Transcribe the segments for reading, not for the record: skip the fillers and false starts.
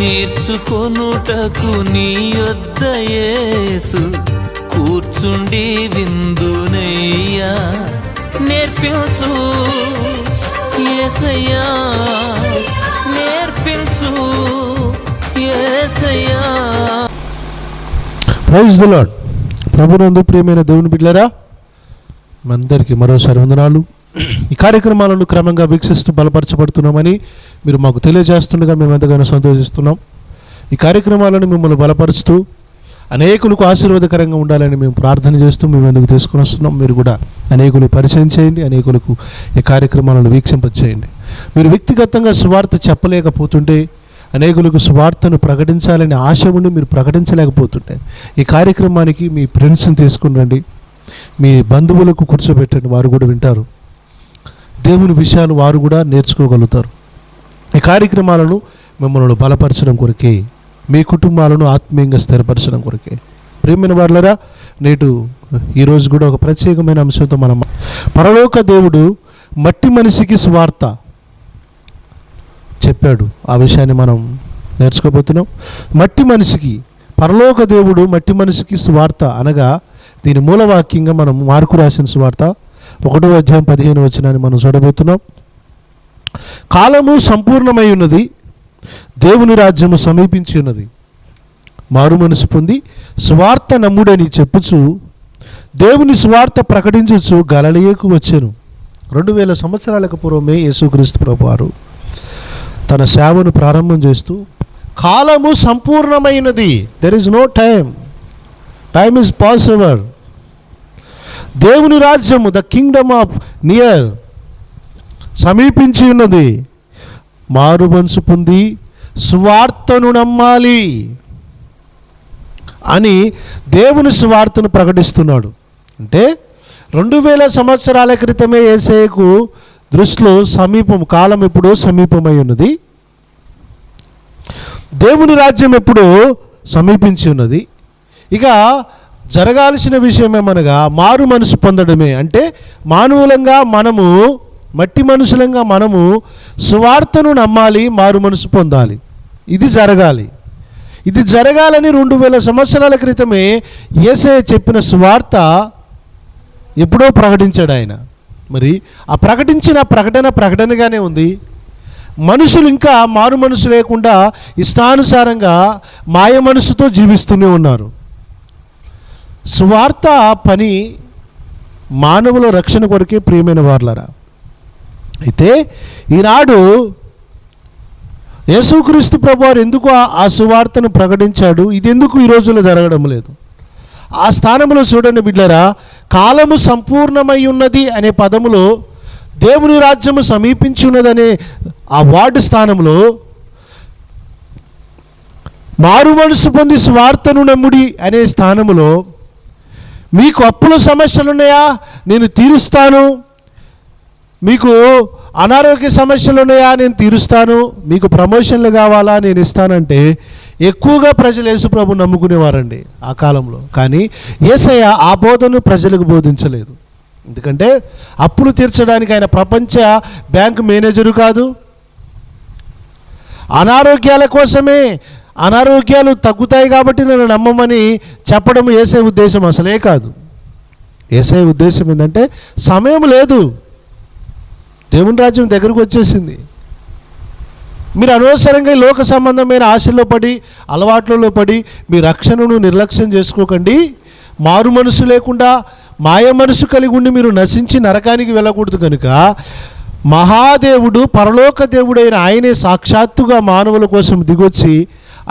నేర్చుకొనుటకు నీ యొద్ద యేసు కూర్చుండి విందునయ్యా నేర్పించు యేసయ్యా నేర్పించు యేసయ్యా. Praise the lord. ప్రభునందు ప్రియమైన దేవుని బిడ్డలారా, మనందరికీ మరోసారి వందనాలు. ఈ కార్యక్రమాలను క్రమంగా వీక్షిస్తూ బలపరచబడుతున్నామని మీరు మాకు తెలియజేస్తుండగా మేము ఎంతగానో సంతోషిస్తున్నాం. ఈ కార్యక్రమాలను మిమ్మల్ని బలపరుస్తూ అనేకులకు ఆశీర్వాదకరంగా ఉండాలని మేము ప్రార్థన చేస్తూ మేము ఎందుకు తీసుకుని వస్తున్నాం. మీరు కూడా అనేకులు పరిచయం చేయండి, అనేకులకు ఈ కార్యక్రమాలను వీక్షింపచేయండి. మీరు వ్యక్తిగతంగా సువార్త చెప్పలేకపోతుంటే, అనేకులకు సువార్తను ప్రకటించాలని ఆశ ఉండి మీరు ప్రకటించలేకపోతుంటే, ఈ కార్యక్రమానికి మీ ఫ్రెండ్స్ని తీసుకుని రండి, మీ బంధువులకు కూర్చోబెట్టండి. వారు కూడా వింటారు, దేవుని విషయాలు వారు కూడా నేర్చుకోగలుగుతారు. ఈ కార్యక్రమాలను మిమ్మల్ని బలపరచడం కొరకే, మీ కుటుంబాలను ఆత్మీయంగా స్థిరపరచడం కొరకే. ప్రియమైన వారులారా, నేడు ఈరోజు కూడా ఒక ప్రత్యేకమైన అంశంతో మనం పరలోక దేవుడు మట్టి మనిషికి సువార్త చెప్పాడు. ఆ విషయాన్ని మనం నేర్చుకోబోతున్నాం. మట్టి మనిషికి పరలోక దేవుడు మట్టి మనిషికి సువార్త అనగా దీని మూలవాక్యంగా మనం మార్కు రాసిన సువార్త 1వ అధ్యాయం 15వ వచనాన్ని మనం చూడబోతున్నాం. కాలము సంపూర్ణమై ఉన్నది, దేవుని రాజ్యము సమీపించి ఉన్నది. మారు మనసు పొంది సువార్త నమ్ముడని చెప్పుచు దేవుని సువార్త ప్రకటించచ్చు గలిలయకు వచ్చాను. 2000 సంవత్సరాలకు పూర్వమే యేసుక్రీస్తు ప్రభువారు తన సేవను ప్రారంభం చేస్తూ కాలము సంపూర్ణమైనది, there is no time, time is pass over, దేవుని రాజ్యము ద కింగ్డమ్ ఆఫ్ నియర్ సమీపించి ఉన్నది, మారు మనసు పొంది సువార్తను నమ్మాలి అని దేవుని సువార్తను ప్రకటిస్తున్నాడు. అంటే 2000 సంవత్సరాల క్రితమే యేసయ్యకు దృష్టిలో కాలం ఎప్పుడో సమీపమై ఉన్నది, దేవుని రాజ్యం ఎప్పుడో సమీపించి ఉన్నది. ఇక జరగాల్సిన విషయం ఏమనగా మారు మనసు పొందడమే. అంటే మానవులంగా మనము, మట్టి మనుషులంగా మనము సువార్తను నమ్మాలి, మారు మనసు పొందాలి. ఇది జరగాలి. ఇది జరగాలని 2000 సంవత్సరాల క్రితమే యేసయ్య చెప్పిన సువార్త ఎప్పుడో ప్రకటించాడు ఆయన. మరి ఆ ప్రకటించిన ప్రకటనగానే ఉంది. మనుషులు ఇంకా మారు మనసు లేకుండా ఇష్టానుసారంగా మాయ మనసుతో జీవిస్తూనే ఉన్నారు. సువార్త పని మానవుల రక్షణ కొరకే. ప్రియమైన వార్లరా, అయితే ఈనాడు యేసుక్రీస్తు ప్రభువారు ఎందుకు ఆ సువార్తను ప్రకటించాడు, ఇది ఎందుకు ఈ రోజుల్లో జరగడం లేదు? ఆ స్థానంలో చూడండి బిడ్డలారా, కాలము సంపూర్ణమై ఉన్నది అనే పదములో దేవుని రాజ్యము సమీపించి ఉన్నదనే ఆ వార్డు స్థానంలో మారు మనసు పొంది సువార్తను నమ్ముడి అనే స్థానములో మీకు అప్పుల సమస్యలు ఉన్నాయా, నేను తీరుస్తాను, మీకు అనారోగ్య సమస్యలు ఉన్నాయా, నేను తీరుస్తాను, మీకు ప్రమోషన్లు కావాలా, నేను ఇస్తానంటే ఎక్కువగా ప్రజలు యేసుప్రభు నమ్ముకునేవారండి ఆ కాలంలో. కానీ యేసయ్య ఆ బోధను ప్రజలకు బోధించలేదు. ఎందుకంటే అప్పులు తీర్చడానికి ఆయన ప్రపంచ బ్యాంకు మేనేజరు కాదు. అనారోగ్యాల కోసమే, అనారోగ్యాలు తగ్గుతాయి కాబట్టి నన్ను నమ్మమని చెప్పడం యేసయ్య ఉద్దేశం అసలే కాదు. యేసయ్య ఉద్దేశం ఏంటంటే సమయం లేదు, దేవుని రాజ్యం దగ్గరకు వచ్చేసింది, మీరు అనవసరంగా లోక సంబంధమైన ఆశల్లో పడి, అలవాట్లలో పడి మీ రక్షణను నిర్లక్ష్యం చేసుకోకండి. మారు మనసు లేకుండా మాయ మనసు కలిగి ఉండి మీరు నశించి నరకానికి వెళ్ళకూడదు. కనుక మహాదేవుడు, పరలోక దేవుడైన ఆయనే సాక్షాత్తుగా మానవుల కోసం దిగొచ్చి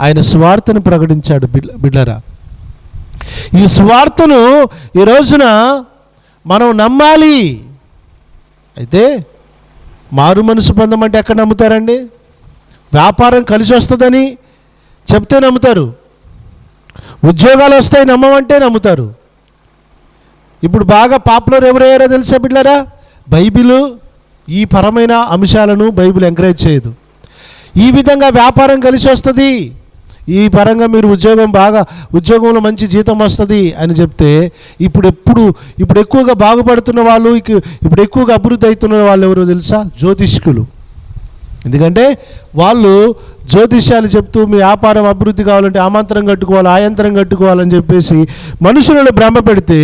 ఆయన సువార్తను ప్రకటించాడు. బిడ్డలారా, ఈ సువార్తను ఈ రోజున మనం నమ్మాలి. అయితే మారు మనసు పొందమంటే ఎక్కడ నమ్ముతారండి? వ్యాపారం కలిసి వస్తుందని చెప్తే నమ్ముతారు, ఉద్యోగాలు వస్తాయి నమ్మమంటే నమ్ముతారు. ఇప్పుడు బాగా పాపులర్ ఎవరయ్యారో తెలుసా బిడ్డలారా? బైబిల్ ఈ పరమైన అంశాలను బైబిల్ ఎంకరేజ్ చేయదు. ఈ విధంగా వ్యాపారం కలిసి వస్తుంది, ఈ పరంగా మీరు ఉద్యోగంలో మంచి జీతం వస్తుంది అని చెప్తే ఇప్పుడు ఎక్కువగా బాగుపడుతున్న వాళ్ళు, ఇప్పుడు ఎక్కువగా అభివృద్ధి అవుతున్న వాళ్ళు ఎవరో తెలుసా? జ్యోతిష్కులు. ఎందుకంటే వాళ్ళు జ్యోతిష్యాలు చెప్తూ మీ వ్యాపారం అభివృద్ధి కావాలంటే ఆ మంత్రం కట్టుకోవాలి, ఆ యంత్రం కట్టుకోవాలని చెప్పేసి మనుషులను భ్రమ పెడితే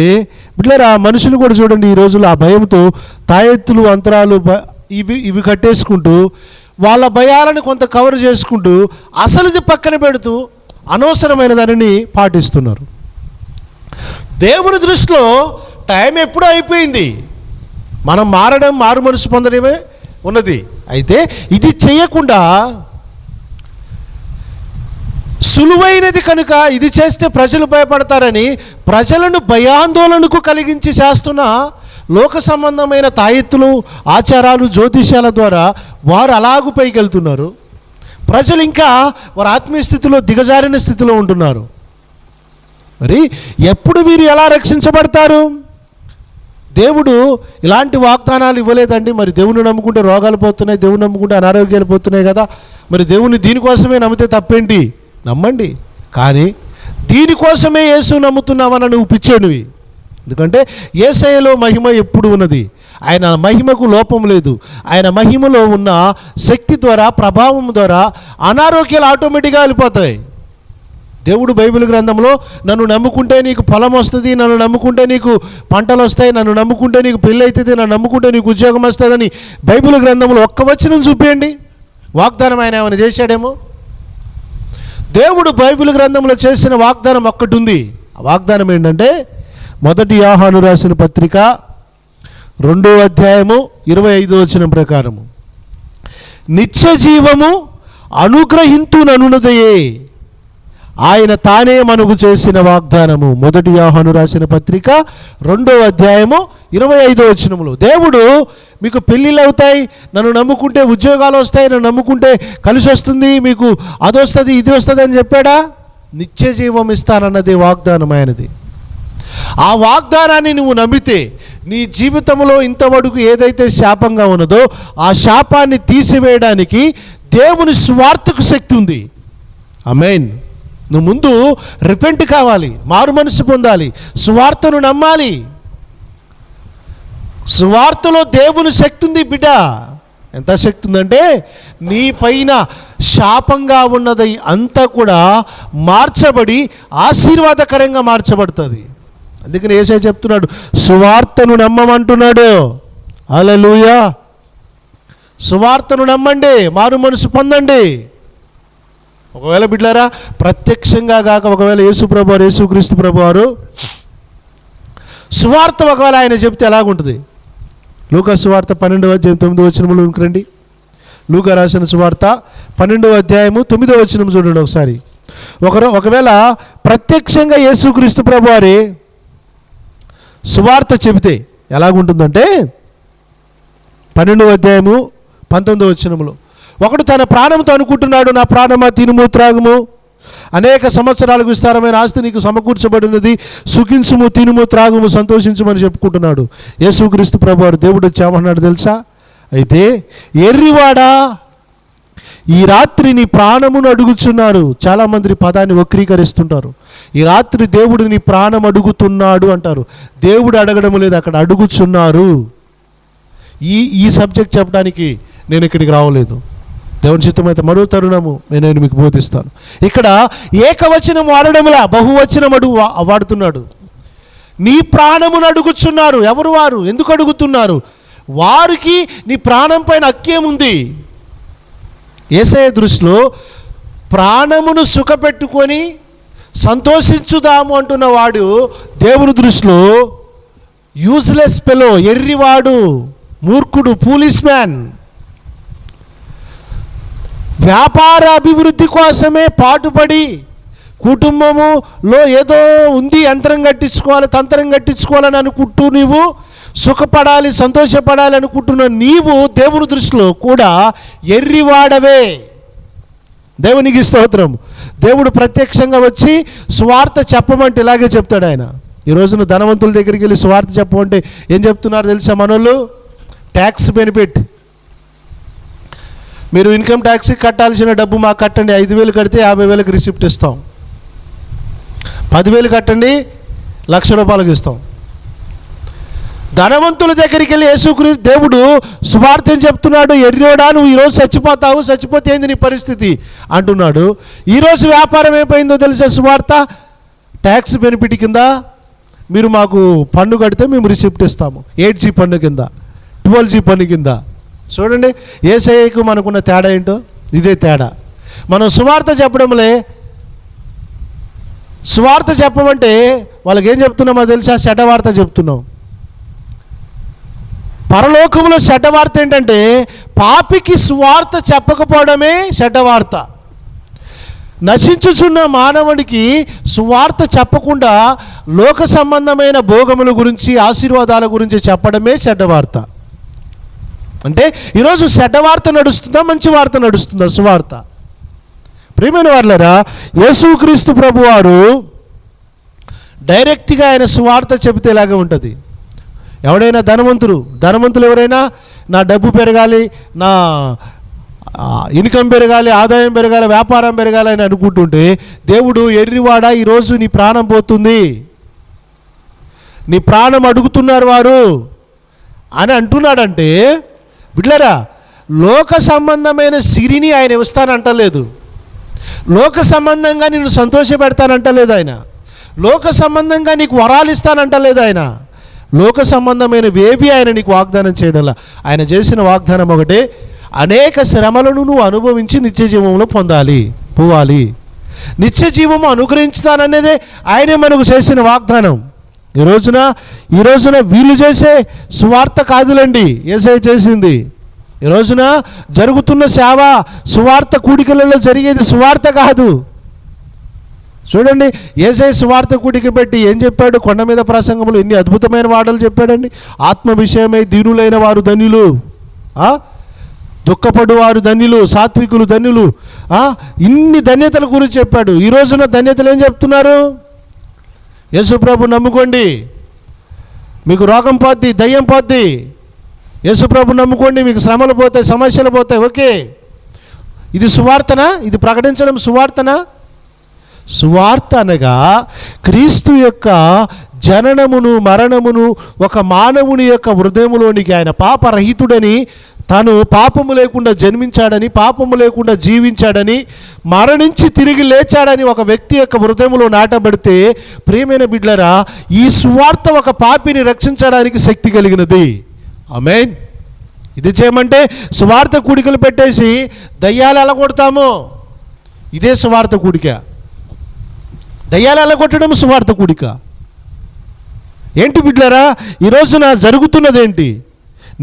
బిడ్డలారా, మనుషులు కూడా చూడండి ఈ రోజుల్లో ఆ భయంతో తాయెత్తులు అంతరాలు ఇవి కట్టేసుకుంటూ వాళ్ళ భయాలను కొంత కవర్ చేసుకుంటూ అసలుది పక్కన పెడుతూ అనవసరమైన దానిని పాటిస్తున్నారు. దేవుని దృష్టిలో టైం ఎప్పుడూ అయిపోయింది. మనం మారు మనసు పొందడమే ఉన్నది. అయితే ఇది చేయకుండా సులువైనది కనుక ఇది చేస్తే ప్రజలు భయపడతారని ప్రజలను భయాందోళనకు కలిగించి చేస్తున్న లోక సంబంధమైన తాయెత్తులు, ఆచారాలు, జ్యోతిష్యాల ద్వారా వారు అలాగూ పైకి వెళ్తున్నారు. ప్రజలు ఇంకా వారి ఆత్మీయ స్థితిలో దిగజారిన స్థితిలో ఉంటున్నారు. మరి ఎప్పుడు వీరు ఎలా రక్షించబడతారు? దేవుడు ఇలాంటి వాగ్దానాలు ఇవ్వలేదండి. మరి దేవుని నమ్ముకుంటే రోగాలు పోతున్నాయి, దేవుని నమ్ముకుంటే అనారోగ్యాలు పోతున్నాయి కదా, మరి దేవుని దీనికోసమే నమ్మితే తప్పేంటి? నమ్మండి. కానీ దీనికోసమే యేసు నమ్ముతున్నామని నువ్వు పిచ్చోనివి. ఎందుకంటే యేసయ్యలో మహిమ ఎప్పుడు ఉన్నది. ఆయన మహిమకు లోపం లేదు. ఆయన మహిమలో ఉన్న శక్తి ద్వారా, ప్రభావం ద్వారా అనారోగ్యాలు ఆటోమేటిక్గా వెళ్ళిపోతాయి. దేవుడు బైబిల్ గ్రంథంలో నన్ను నమ్ముకుంటే నీకు ఫలం వస్తుంది, నన్ను నమ్ముకుంటే నీకు పంటలు వస్తాయి, నన్ను నమ్ముకుంటే నీకు పెళ్ళి అవుతుంది, నన్ను నమ్ముకుంటే నీకు ఉద్యోగం వస్తుందని బైబిల్ గ్రంథంలో ఒక్క వచనం చూపించండి. వాగ్దానం ఆయన ఏమైనా చేశాడేమో? దేవుడు బైబిల్ గ్రంథంలో చేసిన వాగ్దానం ఒక్కటి ఉంది. ఆ వాగ్దానం ఏంటంటే 1 యోహాను రాసిన పత్రిక 2వ అధ్యాయము 25వ వచనం ప్రకారము, నిత్య జీవము అనుగ్రహింతుననున్నదయే ఆయన తానే మనకు చేసిన వాగ్దానము. 1 యోహాను రాసిన పత్రిక 2వ అధ్యాయము 25వ వచనములో దేవుడు మీకు పెళ్ళిళ్ళు అవుతాయి, నన్ను నమ్ముకుంటే ఉద్యోగాలు వస్తాయి, నన్ను నమ్ముకుంటే కలిసి వస్తుంది, మీకు అది వస్తుంది, ఇది వస్తుంది అని చెప్పాడా? నిత్య జీవం ఇస్తానన్నది వాగ్దానం ఆయనది. ఆ వాగ్దానాన్ని నువ్వు నమ్మితే నీ జీవితంలో ఇంతవరకు ఏదైతే శాపంగా ఉన్నదో ఆ శాపాన్ని తీసివేయడానికి దేవుని స్వార్థకు శక్తి ఉంది. ఆమేన్. నువ్వు ముందు రిపెంట్ కావాలి, మారు మనసు పొందాలి, సువార్తను నమ్మాలి. సువార్తలో దేవుని శక్తి ఉంది బిడ్డ. ఎంత శక్తి ఉందంటే నీ పైన శాపంగా ఉన్నది అంతా కూడా మార్చబడి ఆశీర్వాదకరంగా మార్చబడుతుంది. అందుకని యేసయ్య చెప్తున్నాడు, సువార్తను నమ్మమంటున్నాడు. హల్లెలూయా. సువార్తను నమ్మండి, మారు మనసు పొందండి. ఒకవేళ బిడ్డలారా ప్రత్యక్షంగా కాక ఒకవేళ యేసుక్రీస్తు ప్రభు వారు సువార్త ఒకవేళ ఆయన చెప్తే ఎలాగుంటుంది? లూకా సువార్త 12వ అధ్యాయం 9వ వచనంలో రండి. లూకా రాసిన సువార్త 12వ అధ్యాయము 9వ వచనం చూడండి ఒకసారి. ఒకవేళ ప్రత్యక్షంగా యేసుక్రీస్తు ప్రభు వారి సువార్త చెబితే ఎలాగుంటుందంటే 12వ అధ్యాయము 19వ వచనంలో, ఒకడు తన ప్రాణంతో అనుకుంటున్నాడు, నా ప్రాణమా తినుము త్రాగుము, అనేక సంవత్సరాలకు విస్తారమైన ఆస్తి నీకు సమకూర్చబడినది, సుఖించుము తినుము త్రాగుము సంతోషించుమని చెప్పుకుంటున్నాడు. యేసుక్రీస్తు ప్రభువారు దేవుడు వచ్చామన్నాడు తెలుసా? అయితే ఎర్రివాడా, ఈ రాత్రి నీ ప్రాణమును అడుగుచున్నారు. చాలామంది పదాన్ని వక్రీకరిస్తుంటారు. ఈ రాత్రి దేవుడు నీ ప్రాణం అడుగుతున్నాడు అంటారు. దేవుడు అడగడం లేదు, అక్కడ అడుగుచున్నారు. ఈ సబ్జెక్ట్ చెప్పడానికి నేను ఇక్కడికి రావలేదు. దేవుని చిత్తమైతే మరో తరుణము నేను మీకు బోధిస్తాను. ఇక్కడ ఏకవచనం వాడడంలా బహువచనం వాడుతున్నాడు. నీ ప్రాణమును అడుగుచున్నారు. ఎవరు వారు? ఎందుకు అడుగుతున్నారు? వారికి నీ ప్రాణం పైన హక్కేముంది? యేసయ్య దృష్టిలో ప్రాణమును సుఖపెట్టుకొని సంతోషించుదాము అంటున్న వాడు దేవుని దృష్టిలో యూజ్లెస్ ఫెలో, ఎర్రివాడు, మూర్ఖుడు, ఫూలిష్ మ్యాన్. వ్యాపార అభివృద్ధి కోసమే పాటుపడి కుటుంబములో ఏదో ఉంది, యంత్రం కట్టించుకోవాలి, తంత్రం కట్టించుకోవాలని అనుకుంటూ నీవు సుఖపడాలి, సంతోషపడాలి అనుకుంటున్న నీవు దేవుని దృష్టిలో కూడా ఎర్రివాడవే. దేవునికి స్తోత్రం. దేవుడు ప్రత్యక్షంగా వచ్చి సువార్త చెప్పమంటే ఇలాగే చెప్తాడు ఆయన. ఈ రోజున ధనవంతుల దగ్గరికి వెళ్ళి సువార్త చెప్పమంటే ఏం చెప్తున్నారు తెలుసా? మనోళ్ళు ట్యాక్స్ బెనిఫిట్, మీరు ఇన్కమ్ ట్యాక్స్కి కట్టాల్సిన డబ్బు మాకు కట్టండి, 5,000 కడితే 50,000కి రిసిప్ట్ ఇస్తాం, 10,000 కట్టండి 1,00,000 రూపాయలకి ఇస్తాం. ధనవంతుల దగ్గరికి వెళ్ళి యేసుక్రీస్తు దేవుడు సువార్త చెప్తున్నాడు, ఎర్రోడా నువ్వు ఈరోజు చచ్చిపోతావు, చచ్చిపోతే ఏంది నీ పరిస్థితి అంటున్నాడు. ఈరోజు వ్యాపారం ఏమైపోయిందో తెలుసా? సువార్త ట్యాక్స్ బెనిఫిట్ కింద మీరు మాకు పన్ను కడితే మేము రిసిప్ట్ ఇస్తాము, 8G పన్ను కింద, 12G పన్ను కింద. చూడండి యేసయ్యకు మనకున్న తేడా ఏంటో, ఇదే తేడా. మనం సువార్త చెప్పమంటే వాళ్ళకి ఏం చెప్తున్నామో తెలుసా? చెడ్డవార్త చెప్తున్నాం. పరలోకంలో చెడ్డవార్త ఏంటంటే పాపికి సువార్త చెప్పకపోవడమే చెడ్డవార్త. నశించుచున్న మానవుడికి సువార్త చెప్పకుండా లోక సంబంధమైన భోగముల గురించి, ఆశీర్వాదాల గురించి చెప్పడమే చెడ్డవార్త. అంటే ఈరోజు చెడ్డవార్త నడుస్తుందా, మంచి వార్త నడుస్తుందా? సువార్త. ప్రియమైన వాళ్ళారా, యేసుక్రీస్తు ప్రభువారు డైరెక్ట్గా ఆయన సువార్త చెబితే ఇలాగే ఉంటుంది. ఎవడైనా ధనవంతులు ఎవరైనా నా డబ్బు పెరగాలి, నా ఇన్కమ్ పెరగాలి, ఆదాయం పెరగాలి, వ్యాపారం పెరగాలి అని అనుకుంటుంటే దేవుడు ఎర్రివాడా ఈరోజు నీ ప్రాణం పోతుంది, నీ ప్రాణం అడుగుతున్నారు వారు అని అంటున్నాడంటే, బిడ్డలారా లోక సంబంధమైన సిరిని ఆయన ఇస్తానంటలేదు, లోక సంబంధంగా నిన్ను సంతోషపెడతానంటలేదు ఆయన, లోక సంబంధంగా నీకు వరాలు ఇస్తానంటలేదు ఆయన, లోక సంబంధమైనవేవి ఆయన నీకు వాగ్దానం చేయడంలా. ఆయన చేసిన వాగ్దానం ఒకటే, అనేక శ్రమలను నువ్వు అనుభవించి నిత్య జీవంలో పోవాలి, నిత్య జీవము అనుగ్రహించుతాననేదే ఆయనే మనకు చేసిన వాగ్దానం. ఈ రోజున వీళ్ళు చేసే సువార్త కాదులండి యేసయ్య చేసింది. ఈ రోజున జరుగుతున్న సేవ సువార్త కూడికలలో జరిగేది సువార్త కాదు. చూడండి యేసయ్య సువార్త కూడిక పెట్టి ఏం చెప్పాడు? కొండ మీద ప్రసంగంలో ఎన్ని అద్భుతమైన మాటలు చెప్పాడండి. ఆత్మ విషయమై దీనులైన వారు ధన్యులు, దుఃఖపడు వారు ధన్యులు, సాత్వికులు ధన్యులు, ఇన్ని ధన్యతల గురించి చెప్పాడు. ఈ రోజున ధన్యతలు ఏం చెప్తున్నారు? యేసు ప్రభు నమ్ముకోండి, మీకు రోగం పోద్ది, దయ్యం పోద్ది. యేసు ప్రభు నమ్ముకోండి, మీకు శ్రమలు పోతాయి, సమస్యలు పోతాయి. ఓకే, ఇది సువార్తనా? ఇది ప్రకటించడం సువార్తనా? సువార్త అనగా క్రీస్తు యొక్క జననమును మరణమును ఒక మానవుని యొక్క హృదయములోనికి, ఆయన పాపరహితుడని, తాను పాపము లేకుండా జన్మించాడని, పాపము లేకుండా జీవించాడని, మరణించి తిరిగి లేచాడని ఒక వ్యక్తి యొక్క హృదయంలో నాటబడితే, ప్రియమైన బిడ్డలారా, ఈ సువార్త ఒక పాపిని రక్షించడానికి శక్తి కలిగినది. ఆమేన్. ఇది చేయమంటే సువార్త కూడికలు పెట్టేసి దయ్యాలు ఎలా కొడతామో ఇదే సువార్త కూడిక. దయ్యాలు ఎలా కొట్టడం సువార్త కూడిక. ఏంటి బిడ్డలారా, ఈ రోజున జరుగుతున్నది ఏంటి?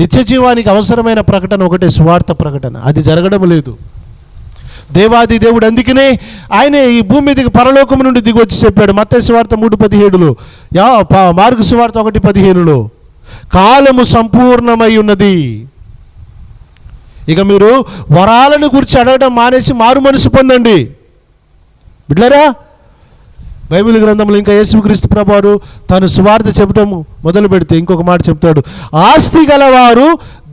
నిత్య జీవానికి అవసరమైన ప్రకటన ఒకటే, సువార్త ప్రకటన. అది జరగడం లేదు. దేవాది దేవుడు అందుకనే ఆయనే ఈ భూమి మీదకి పరలోకం నుండి దిగొచ్చి చెప్పాడు. మత్తయి సువార్త 3:17, మార్కు సువార్త 1:15, కాలము సంపూర్ణమై ఉన్నది. ఇక మీరు వరాలను గురించి అడగడం మానేసి మారు మనసు పొందండి బిడ్డలారా. బైబిల్ గ్రంథంలో ఇంకా యేసుక్రీస్తు ప్రభువారు తాను సువార్త చెప్పడం మొదలు పెడితే ఇంకొక మాట చెప్తాడు, ఆస్తి గలవారు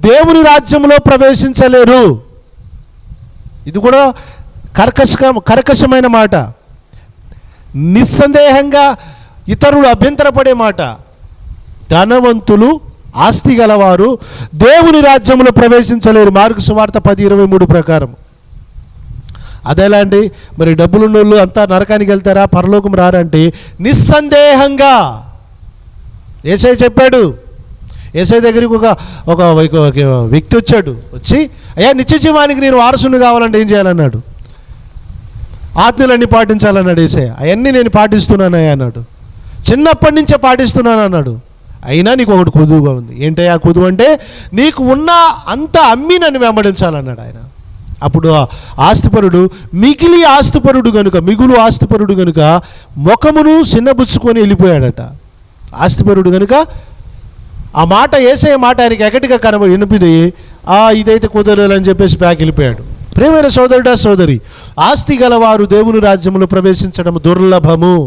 దేవుని రాజ్యంలో ప్రవేశించలేరు. ఇది కూడా కర్కశమైన మాట, నిస్సందేహంగా ఇతరులు అభ్యంతరపడే మాట. ధనవంతులు, ఆస్తి గలవారు దేవుని రాజ్యంలో ప్రవేశించలేరు. మార్కు సువార్త 10:23 ప్రకారం. అదేలా అండి? మరి డబ్బులున్న వాళ్ళు అంతా నరకానికి వెళ్తారా, పరలోకం రారంటే నిస్సందేహంగా యేసయ్య చెప్పాడు. యేసయ్య దగ్గరికి ఒక వ్యక్తి వచ్చి, అయ్యా నిత్య జీవానికి నేను వారసుని కావాలంటే ఏం చేయాలన్నాడు? ఆజ్ఞలన్నీ పాటించాలన్నాడు యేసయ్య. అవన్నీ నేను పాటిస్తున్నానయ్యా అన్నాడు. చిన్నప్పటి నుంచే పాటిస్తున్నాను అన్నాడు. అయినా నీకు ఒకటి కొదువుగా ఉంది. ఏంటయ్యా కొదువు అంటే, నీకు ఉన్న అంత అమ్మి నన్ను వెంబడించాలన్నాడు ఆయన. అప్పుడు ఆస్తిపరుడు మిగులు ఆస్తిపరుడు గనుక ముఖమును చిన్నబుచ్చుకొని వెళ్ళిపోయాడట. ఆస్తిపరుడు కనుక ఆ మాట, యేసయ్య మాట ఆయనకి ఎగటిగా వినిపింది. ఇదైతే కుదరదని చెప్పేసి ప్యాక్ వెళ్ళిపోయాడు. ప్రియమైన సోదరుడా సోదరి, ఆస్తి గలవారు దేవుని రాజ్యంలో ప్రవేశించడం దుర్లభము.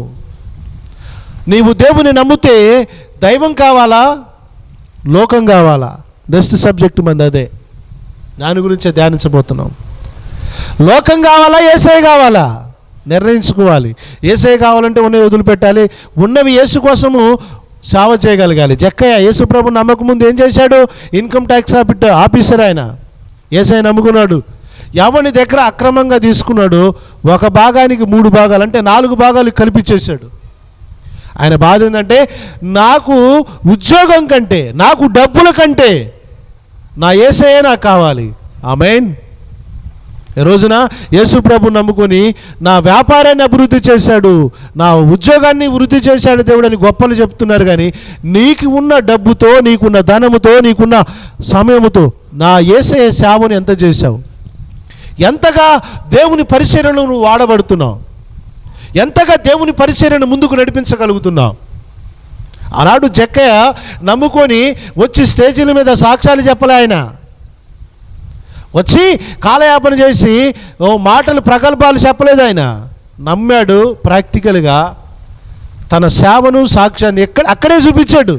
నీవు దేవుని నమ్మితే దైవం కావాలా, లోకం కావాలా? నెక్స్ట్ సబ్జెక్ట్ మంది అదే, దాని గురించే ధ్యానించబోతున్నాం. లోకం కావాలా, యేసయ్య కావాలా? నిర్ణయించుకోవాలి. యేసయ్య కావాలంటే ఉన్నవి వదిలిపెట్టాలి. ఉన్నవి యేసు కోసము సేవ చేయగలగాలి. జక్కయ్య యేసుప్రభు నమ్మకముందు ఏం చేశాడు? ఇన్కమ్ ట్యాక్స్ ఆఫీసర్ ఆయన. యేసయ్య నమ్ముకున్నాడు. ఎవని దగ్గర అక్రమంగా తీసుకున్నాడు ఒక భాగానికి 3 భాగాలు అంటే 4 భాగాలు కల్పించేశాడు. ఆయన బాధ ఏంటంటే నాకు ఉద్యోగం కంటే, నాకు డబ్బుల కంటే నా యేసయ్యే నాకు కావాలి. ఆమేన్. ఈ రోజున యేసుప్రభు నమ్ముకొని నా వ్యాపారాన్ని అభివృద్ధి చేశాడు, నా ఉద్యోగాన్ని వృద్ధి చేశాడు దేవుడు అని గొప్పలు చెప్తున్నారు. కానీ నీకు ఉన్న డబ్బుతో, నీకున్న ధనముతో, నీకున్న సమయముతో నా యేసయ్య సేవను ఎంత చేశావు? ఎంతగా దేవుని పరిచర్యలో నువ్వు వాడబడుతున్నావు? ఎంతగా దేవుని పరిచర్యను ముందుకు నడిపించగలుగుతున్నావు? ఆనాడు జక్కయ్య నమ్ముకొని వచ్చి స్టేజీల మీద సాక్ష్యాలు చెప్పలే. ఆయన వచ్చి కాలయాపన చేసి మాటలు ప్రగల్భాలు చెప్పలేదు. ఆయన నమ్మాడు. ప్రాక్టికల్గా తన సేవను సాక్ష్యాన్ని అక్కడే చూపించాడు.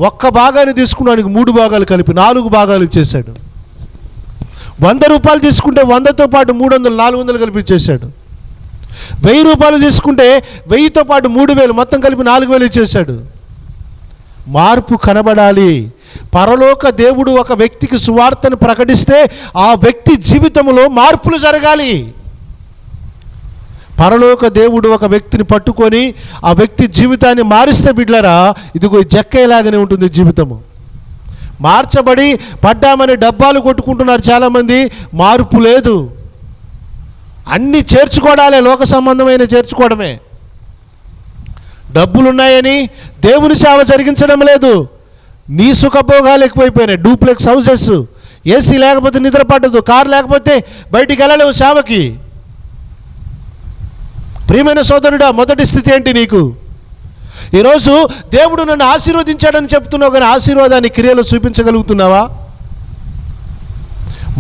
ఒక్క భాగాన్ని తీసుకున్నానికి 3 భాగాలు కలిపి 4 భాగాలు ఇచ్చేశాడు. 100 రూపాయలు తీసుకుంటే 100తో పాటు 300, 400 కలిపి ఇచ్చేశాడు. 1000 రూపాయలు తీసుకుంటే 1000తో పాటు 3000, మొత్తం కలిపి 4000 ఇచ్చేశాడు. మార్పు కనబడాలి. పరలోక దేవుడు ఒక వ్యక్తికి సువార్తను ప్రకటిస్తే ఆ వ్యక్తి జీవితంలో మార్పులు జరగాలి. పరలోక దేవుడు ఒక వ్యక్తిని పట్టుకొని ఆ వ్యక్తి జీవితాన్ని మారిస్తే బిడ్డలారా, ఇదిగో జక్కయ్యలాగానే ఉంటుంది జీవితము. మార్చబడి పడ్డామని డబ్బాలు కొట్టుకుంటున్నారు చాలామంది. మార్పు లేదు. అన్నీ చేర్చుకోవడాలే, లోక సంబంధమైన చేర్చుకోవడమే. డబ్బులున్నాయని దేవుని సేవ జరిగించడం లేదు. నీ సుఖభోగాలు ఎక్కువైపోయినాయి. డూప్లెక్స్ హౌసెస్, ఏసీ లేకపోతే నిద్ర పట్టదు, కారు లేకపోతే బయటికి వెళ్ళలేవు సేవకి. ప్రియమైన సోదరుడా, మొదటి స్థితి ఏంటి నీకు? ఈరోజు దేవుడు నన్ను ఆశీర్వదించాడని చెప్తున్నావు, కానీ ఆశీర్వాదాన్ని క్రియలో చూపించగలుగుతున్నావా?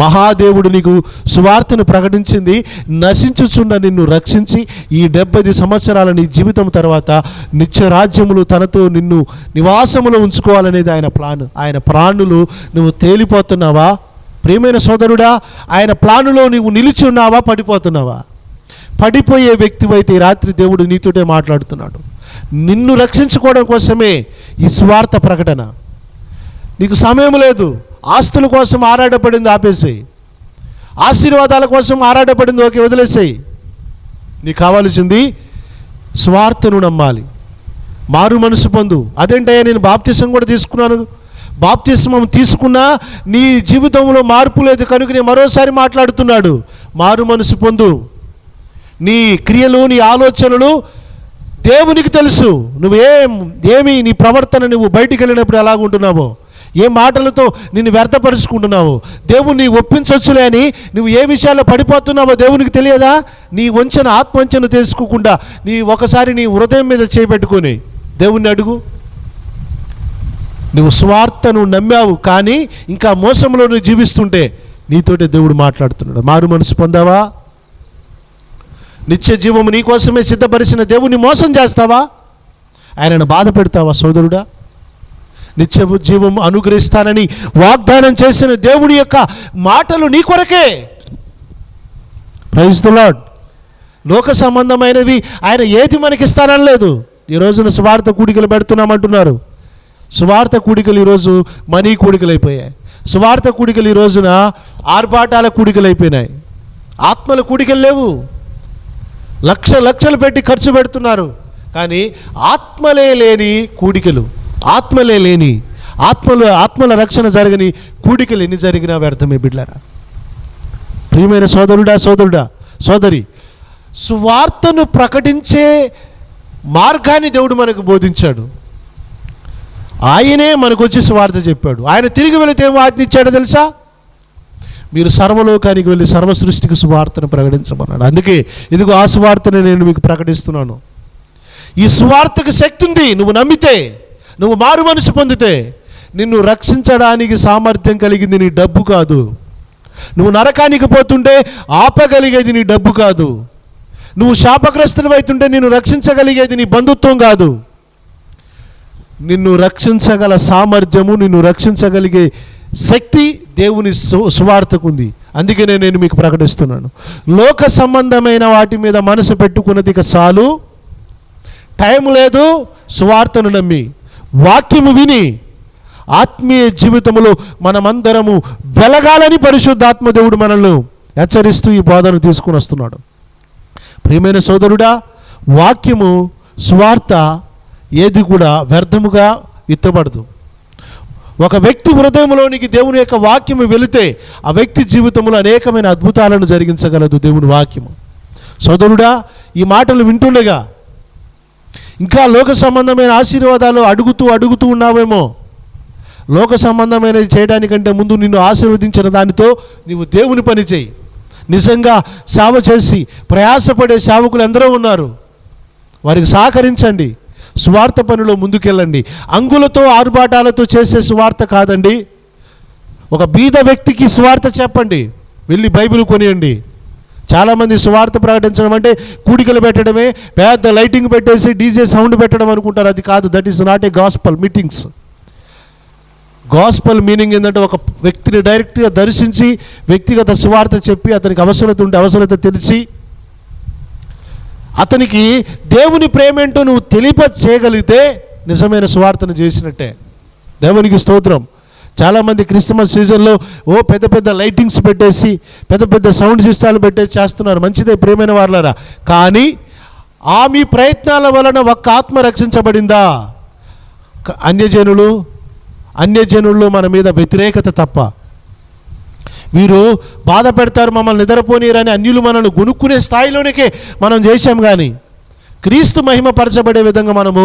మహాదేవుడు నీకు సువార్తను ప్రకటించింది, నశించుచున్న నిన్ను రక్షించి ఈ 70 సంవత్సరాల నీ జీవితం తర్వాత నిత్య రాజ్యములు తనతో నిన్ను నివాసములో ఉంచుకోవాలనేది ఆయన ప్లాన్. ఆయన ప్లానులు నువ్వు తేలిపోతున్నావా? ప్రియమైన సోదరుడా, ఆయన ప్లానులో నువ్వు నిలిచి ఉన్నావా? పడిపోతున్నావా? పడిపోయే వ్యక్తివైతే ఈ రాత్రి దేవుడు నీతోటే మాట్లాడుతున్నాడు. నిన్ను రక్షించుకోవడం కోసమే ఈ సువార్త ప్రకటన. నీకు సమయం లేదు. ఆస్తుల కోసం ఆరాటపడింది ఆపేసేయి. ఆశీర్వాదాల కోసం ఆరాటపడింది ఓకే వదిలేసేయి. నీకు కావాల్సింది సువార్తను నమ్మాలి, మారు మనసు పొందు. అదేంటయ్యా నేను బాప్తిసం కూడా తీసుకున్నాను, బాప్తిస్మం తీసుకున్నా నీ జీవితంలో మార్పు లేదు కనుక నేను మరోసారి మాట్లాడుతున్నాడు. మారు మనసు పొందు. నీ క్రియలు, నీ ఆలోచనలు దేవునికి తెలుసు. ఏమి నీ ప్రవర్తన నువ్వు బయటికి వెళ్ళినప్పుడు ఎలాగుంటున్నావో, ఏ మాటలతో నిన్ను వ్యర్థపరుచుకుంటున్నావు, దేవుణ్ణి ఒప్పించవచ్చులే అని నువ్వు ఏ విషయాల్లో పడిపోతున్నావో దేవునికి తెలియదా? నీ వంచన ఆత్మవంచన తెలుసుకోకుండా ఒకసారి నీ హృదయం మీద చేపెట్టుకొని దేవుణ్ణి అడుగు. నువ్వు స్వార్థను నమ్మావు కానీ ఇంకా మోసంలో నువ్వు జీవిస్తుంటే నీతోటే దేవుడు మాట్లాడుతున్నాడు. మారు మనసు పొందావా? నిత్య జీవము నీకోసమే సిద్ధపరిచిన దేవుణ్ణి మోసం చేస్తావా? ఆయనను బాధ పెడతావా? సోదరుడా, నిత్య జీవం అనుగ్రహిస్తానని వాగ్దానం చేసిన దేవుడి యొక్క మాటలు నీ కొరకే. Praise the Lord. లోక సంబంధమైనవి ఆయన ఏది మనకిస్తానని లేదు. ఈ రోజున సువార్త కూడికలు పెడుతున్నామంటున్నారు. సువార్త కూడికలు ఈరోజు మనీ కూడికలు అయిపోయాయి. సువార్త కూడికలు ఈ రోజున ఆర్భాటాల కూడికలు అయిపోయినాయి. ఆత్మల కూడికలు లేవు. లక్షలు పెట్టి ఖర్చు పెడుతున్నారు కానీ ఆత్మలే లేని కూడికలు, ఆత్మలే లేని ఆత్మల రక్షణ జరగని కూడికలు ఎన్ని జరిగినా వ్యర్థమే బిడ్డలారా. ప్రియమైన సోదరుడా, సోదరి, సువార్తను ప్రకటించే మార్గాన్ని దేవుడు మనకు బోధించాడు. ఆయనే మనకు వచ్చి సువార్త చెప్పాడు. ఆయన తిరిగి వెళితే ఏమో ఆజ్ఞ ఇచ్చాడో తెలుసా? మీరు సర్వలోకానికి వెళ్ళి సర్వ సృష్టికి సువార్తను ప్రకటించమన్నాడు. అందుకే ఇదిగో ఆ సువార్తను నేను మీకు ప్రకటిస్తున్నాను. ఈ సువార్తకు శక్తి ఉంది. నువ్వు నమ్మితే, నువ్వు మారు మనసు పొందితే నిన్ను రక్షించడానికి సామర్థ్యం కలిగింది నీ డబ్బు కాదు. నువ్వు నరకానికి పోతుంటే ఆపగలిగేది నీ డబ్బు కాదు. నువ్వు శాపగ్రస్తులవుతుంటే నిన్ను రక్షించగలిగేది నీ బంధుత్వం కాదు. నిన్ను రక్షించగల సామర్థ్యము, నిన్ను రక్షించగలిగే శక్తి దేవుని సువార్తకు ఉంది. అందుకనే నేను మీకు ప్రకటిస్తున్నాను. లోక సంబంధమైన వాటి మీద మనసు పెట్టుకున్నది ఇక చాలు. టైం లేదు. సువార్తను నమ్మి వాక్యము విని ఆత్మీయ జీవితంలో మనమందరము వెలగాలని పరిశుద్ధాత్మ దేవుడు మనల్ని హెచ్చరిస్తూ ఈ బోధన తీసుకుని వస్తున్నాడు. ప్రియమైన సోదరుడా, వాక్యము సువార్త ఏది కూడా వ్యర్థముగా విత్తబడదు. ఒక వ్యక్తి హృదయంలోనికి దేవుని యొక్క వాక్యము వెళితే ఆ వ్యక్తి జీవితంలో అనేకమైన అద్భుతాలను జరిగించగలదు దేవుని వాక్యము. సోదరుడా, ఈ మాటలు వింటుండగా ఇంకా లోక సంబంధమైన ఆశీర్వాదాలు అడుగుతూ ఉన్నావేమో. లోక సంబంధమైనది చేయడానికంటే ముందు నిన్ను ఆశీర్వదించిన దానితో నీవు దేవుని పని చేయి. నిజంగా సేవ చేసి ప్రయాసపడే సేవకులు ఎందరో ఉన్నారు. వారికి సహకరించండి. సువార్త పనిలో ముందుకెళ్ళండి. అంగులతో ఆర్భాటాలతో చేసే సువార్త కాదండి. ఒక బీద వ్యక్తికి సువార్త చెప్పండి. వెళ్ళి బైబిల్ కొనియండి. చాలామంది సువార్త ప్రకటించడం అంటే కూడికలు పెట్టడమే, పెద్ద లైటింగ్ పెట్టేసి డీజే సౌండ్ పెట్టడం అనుకుంటారు. అది కాదు. That is not a gospel meetings. Gospel meaning ఏంటంటే ఒక వ్యక్తిని డైరెక్ట్గా దర్శించి వ్యక్తిగత సువార్త చెప్పి అతనికి అవసరత ఉంటే అవసరత తెలిసి అతనికి దేవుని ప్రేమేంటో నువ్వు తెలిప చేయగలిగితే నిజమైన సువార్తను చేసినట్టే. దేవునికి స్తోత్రం. చాలామంది క్రిస్మస్ సీజన్లో పెద్ద పెద్ద లైటింగ్స్ పెట్టేసి పెద్ద పెద్ద సౌండ్ సిస్టాలు పెట్టేసి చేస్తున్నారు. మంచిదే ప్రియమైన వారులారా. కానీ మీ ప్రయత్నాల వలన ఒక్క ఆత్మ రక్షించబడిందా? అన్యజనుల్లో మన మీద వ్యతిరేకత తప్ప. వీరు బాధ పెడతారు, మమ్మల్ని నిద్రపోనీరని అన్యులు మనల్ని గునుక్కునే స్థాయిలోనికే మనం చేశాం. కానీ క్రీస్తు మహిమపరచబడే విధంగా మనము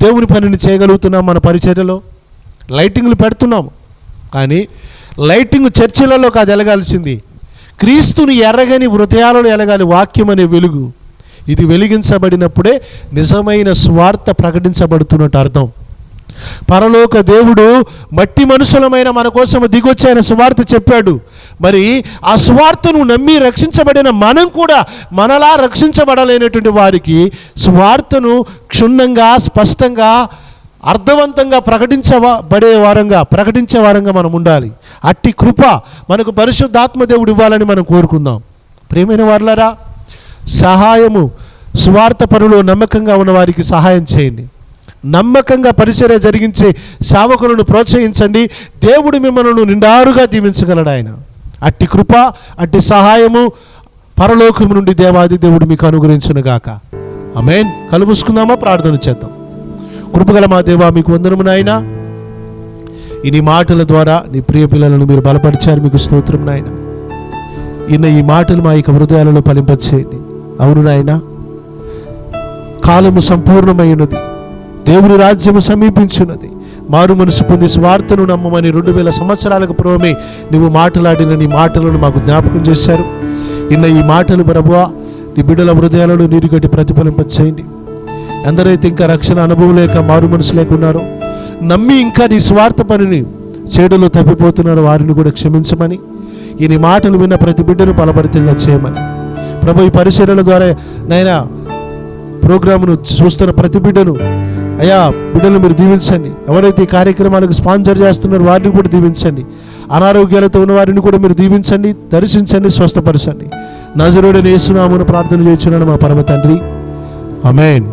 దేవుని పనిని చేయగలుగుతున్నాం. మన పరిచర్యలో లైటింగ్లు పెడుతున్నాము, కానీ లైటింగ్ చర్చిలలో కాదు ఎలగాల్సింది. క్రీస్తుని ఎరగని హృదయాలలో ఎలగాలి వాక్యం అనే వెలుగు. ఇది వెలిగించబడినప్పుడే నిజమైన స్వార్థ ప్రకటించబడుతున్నట్టు అర్థం. పరలోక దేవుడు మట్టి మనుషులమైన మన కోసం దిగొచ్చాయన సువార్త చెప్పాడు. మరి ఆ సువార్తను నమ్మి రక్షించబడిన మనం కూడా మనలా రక్షించబడలేనటువంటి వారికి సువార్తను క్షుణ్ణంగా స్పష్టంగా అర్థవంతంగా ప్రకటించే వారంగా మనం ఉండాలి. అట్టి కృప మనకు పరిశుద్ధాత్మ దేవుడు ఇవ్వాలని మనం కోరుకుందాం. ప్రియమైన వారులారా, సహాయము సువార్త పనులో నమ్మకంగా ఉన్న వారికి సహాయం చేయండి. నమ్మకంగా పరిచర్య జరిగించే సేవకులను ప్రోత్సహించండి. దేవుడు మిమ్మల్ని నిండారుగా దీవించగలడు ఆయన. అట్టి కృప, అట్టి సహాయము పరలోకము నుండి దేవాది దేవుడు మీకు అనుగ్రహించునుగాక. ఆమేన్. కళ్ళు మూసుకుందామా? ప్రార్థన చేద్దాం. కృపగల మా దేవా, మీకు వందనము నాయనా. ఈ మాటల ద్వారా నీ ప్రియ పిల్లలను మీరు బలపరిచారు. మీకు స్తోత్రం నాయన. ఈ మాటలు మా యొక్క హృదయాలలో ఫలింపచేయండి. అవును నాయన, కాలము సంపూర్ణమైనది, దేవుని రాజ్యము సమీపించున్నది. మారు మనసు పొంది స్వార్థను నమ్మమని 2000 సంవత్సరాలకు పూర్వమే నువ్వు మాట్లాడిన నీ మాటలను మాకు జ్ఞాపకం చేశారు. ఈ మాటలు ప్రభువా నీ బిడ్డల హృదయాలను నీరుగట్టి ప్రతిఫలింపచేయండి. ఎందరైతే ఇంకా రక్షణ అనుభవం లేక మారు మనసు లేకున్నారో, నమ్మి ఇంకా నీ స్వార్థ పనిని చెడులో తప్పిపోతున్నారో వారిని కూడా క్షమించమని, ఈ మాటలు విన్న ప్రతి బిడ్డను బలపరితేలా చేయమని ప్రభు ఈ పరిచర్యల ద్వారా నైనా ప్రోగ్రామును చూస్తున్న ప్రతి బిడ్డను అయ్యా బిడ్డలు మీరు దీవించండి. ఎవరైతే ఈ కార్యక్రమాలకు స్పాన్సర్ చేస్తున్నారో వారిని కూడా దీవించండి. అనారోగ్యాలతో ఉన్న వారిని కూడా మీరు దీవించండి, దర్శించండి, స్వస్థపరచండి. నజరేయుడైన యేసు నామమున ప్రార్థన చేస్తున్నాను మా పరమ తండ్రి. ఆమేన్.